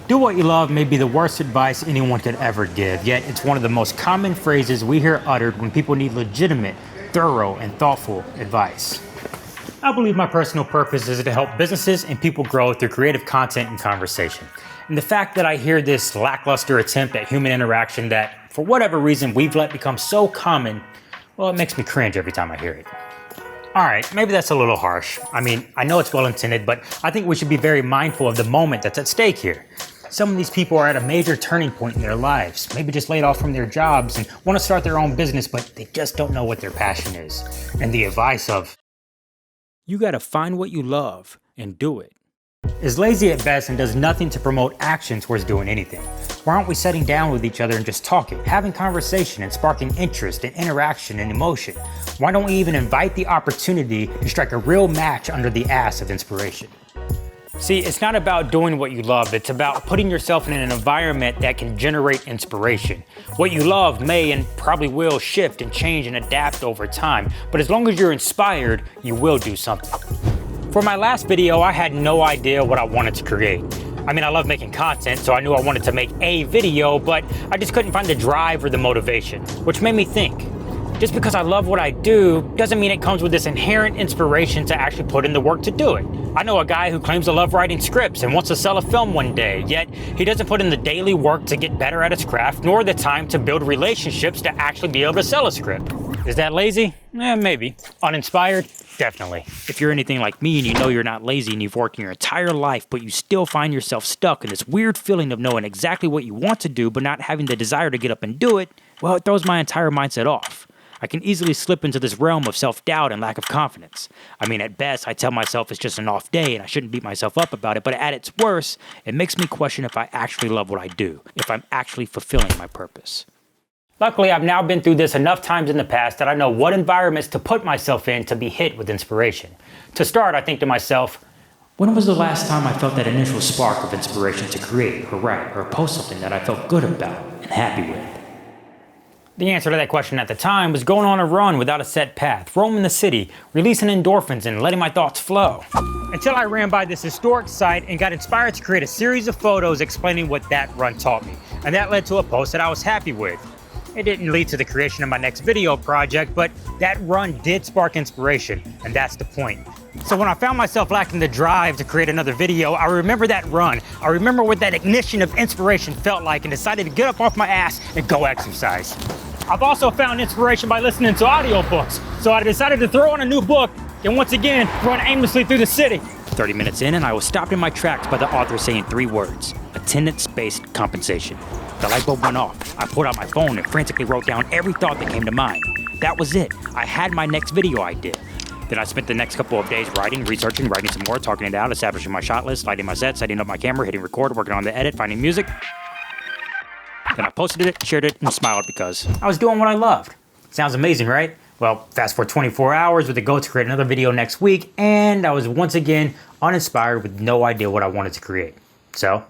Do what you love may be the worst advice anyone could ever give, yet it's one of the most common phrases we hear uttered when people need legitimate, thorough, and thoughtful advice. I believe my personal purpose is to help businesses and people grow through creative content and conversation. And the fact that I hear this lackluster attempt at human interaction that, for whatever reason, we've let become so common, well, it makes me cringe every time I hear it. Alright, maybe that's a little harsh. I mean, I know it's well intended, but I think we should be very mindful of the moment that's at stake here. Some of these people are at a major turning point in their lives, maybe just laid off from their jobs and want to start their own business, but they just don't know what their passion is. And the advice of, you gotta find what you love and do it, is lazy at best and does nothing to promote action towards doing anything. Why aren't we sitting down with each other and just talking, having conversation and sparking interest and interaction and emotion? Why don't we even invite the opportunity to strike a real match under the ass of inspiration? See, it's not about doing what you love, it's about putting yourself in an environment that can generate inspiration. What you love may and probably will shift and change and adapt over time, but as long as you're inspired, you will do something. For my last video, I had no idea what I wanted to create. I mean, I love making content, so I knew I wanted to make a video, but I just couldn't find the drive or the motivation, which made me think. Just because I love what I do doesn't mean it comes with this inherent inspiration to actually put in the work to do it. I know a guy who claims to love writing scripts and wants to sell a film one day, yet he doesn't put in the daily work to get better at his craft, nor the time to build relationships to actually be able to sell a script. Is that lazy? Maybe. Uninspired? Definitely. If you're anything like me and you know you're not lazy and you've worked your entire life, but you still find yourself stuck in this weird feeling of knowing exactly what you want to do, but not having the desire to get up and do it, well, it throws my entire mindset off. I can easily slip into this realm of self-doubt and lack of confidence. I mean, at best, I tell myself it's just an off day and I shouldn't beat myself up about it, but at its worst, it makes me question if I actually love what I do, if I'm actually fulfilling my purpose. Luckily, I've now been through this enough times in the past that I know what environments to put myself in to be hit with inspiration. To start, I think to myself, when was the last time I felt that initial spark of inspiration to create or write or post something that I felt good about and happy with? The answer to that question at the time was going on a run without a set path, roaming the city, releasing endorphins and letting my thoughts flow. Until I ran by this historic site and got inspired to create a series of photos explaining what that run taught me. And that led to a post that I was happy with. It didn't lead to the creation of my next video project, but that run did spark inspiration, and that's the point. So when I found myself lacking the drive to create another video, I remember that run. I remember what that ignition of inspiration felt like and decided to get up off my ass and go exercise. I've also found inspiration by listening to audiobooks, so I decided to throw on a new book and once again run aimlessly through the city. 30 minutes in and I was stopped in my tracks by the author saying 3 words: attendance-based compensation. The light bulb went off. I pulled out my phone and frantically wrote down every thought that came to mind. That was it. I had my next video idea. Then I spent the next couple of days writing, researching, writing some more, talking it out, establishing my shot list, lighting my set, setting up my camera, hitting record, working on the edit, finding music. Then I posted it, shared it, and smiled because I was doing what I loved. Sounds amazing, right? Well, fast forward 24 hours with the goal to create another video next week, and I was once again uninspired with no idea what I wanted to create. So,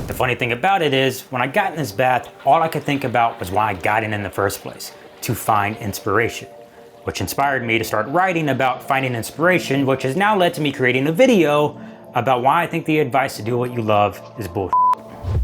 the funny thing about it is, when I got in this bath, all I could think about was why I got in the first place, to find inspiration. Which inspired me to start writing about finding inspiration, which has now led to me creating a video about why I think the advice to do what you love is bullshit.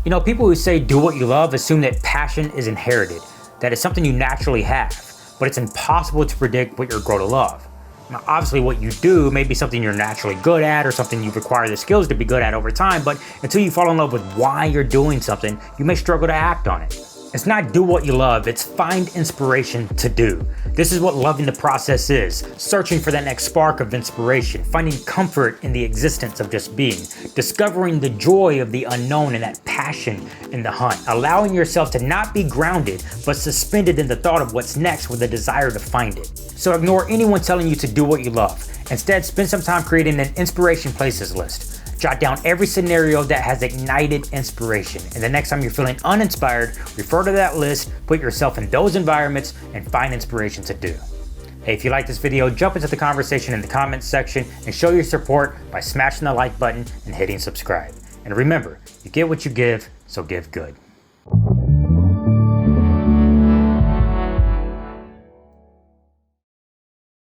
You know, people who say do what you love assume that passion is inherited, that it's something you naturally have, but it's impossible to predict what you'll grow to love. Now, obviously what you do may be something you're naturally good at or something you've acquired the skills to be good at over time, but until you fall in love with why you're doing something, you may struggle to act on it. It's not do what you love, it's find inspiration to do. This is what loving the process is, searching for that next spark of inspiration, finding comfort in the existence of just being, discovering the joy of the unknown and that passion in the hunt, allowing yourself to not be grounded, but suspended in the thought of what's next with a desire to find it. So ignore anyone telling you to do what you love. Instead, spend some time creating an inspiration places list. Jot down every scenario that has ignited inspiration, and the next time you're feeling uninspired, refer to that list, put yourself in those environments, and find inspiration to do. Hey, if you like this video, jump into the conversation in the comments section and show your support by smashing the like button and hitting subscribe. And remember, you get what you give, so give good.